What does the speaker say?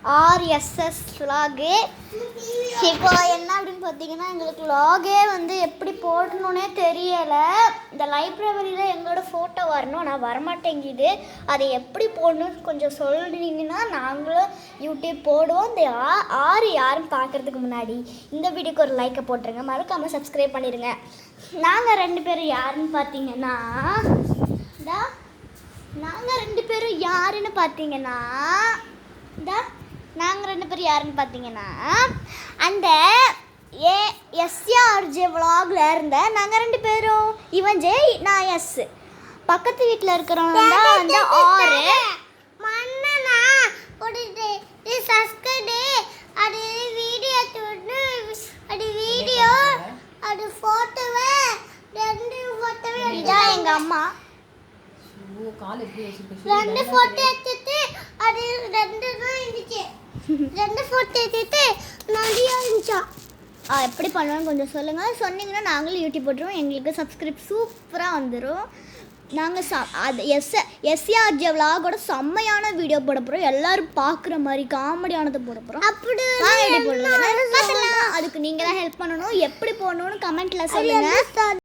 RSS vlog. இப்போ என்ன அப்படின்னு பார்த்தீங்கன்னா எங்களுக்கு vlog-ஏ வந்து எப்படி போடணுன்னே தெரியலை. இந்த லைப்ரரியில் எங்களோட ஃபோட்டோ வரணும், ஆனால் வரமாட்டேங்குது. அதை எப்படி போடணும்னு கொஞ்சம் சொல்லிங்கன்னா நாங்களும் யூடியூப் போடுவோம். இந்த யாரும் பார்க்குறதுக்கு முன்னாடி இந்த வீடியோக்கு ஒரு லைக்கை போட்டுருங்க, மறக்காமல் சப்ஸ்கிரைப் பண்ணிடுங்க. நாங்கள் 2 பேரும் யாருன்னு பார்த்தீங்கன்னா நாங்கள் 2 பேரும் யாருன்னு பார்த்தீங்கன்னா அந்த SRJ vlogல இருந்த நாங்கள் 2 பேரும். இவன் ஜே, நான் எஸ். பக்கத்து வீட்டில் இருக்கிறவங்க தான் வந்து ஆறு. இதான் எங்க அம்மா. 2 போட்டோ எடுத்துட்டு அது 2 தான் இருந்துச்சு. 2 போட்டோ எடுத்துட்டு நிறைய இருந்துச்சா. எப்படி பண்ணுவோன்னு கொஞ்சம் சொல்லுங்கள். சொன்னீங்கன்னா நாங்களும் யூடியூப் போட்டுருவோம். எங்களுக்கு சப்ஸ்கிரைப் சூப்பராக வந்துடும். நாங்கள் அது SRJ vlog-ஓட செம்மையான வீடியோ போட போகிறோம். எல்லோரும் பார்க்குற மாதிரி காமெடியானதை போட போகிறோம். அப்படி அதுக்கு நீங்கள் தான் ஹெல்ப் பண்ணணும். எப்படி போடணும்னு கமெண்ட்டில் சொல்லுங்கள்.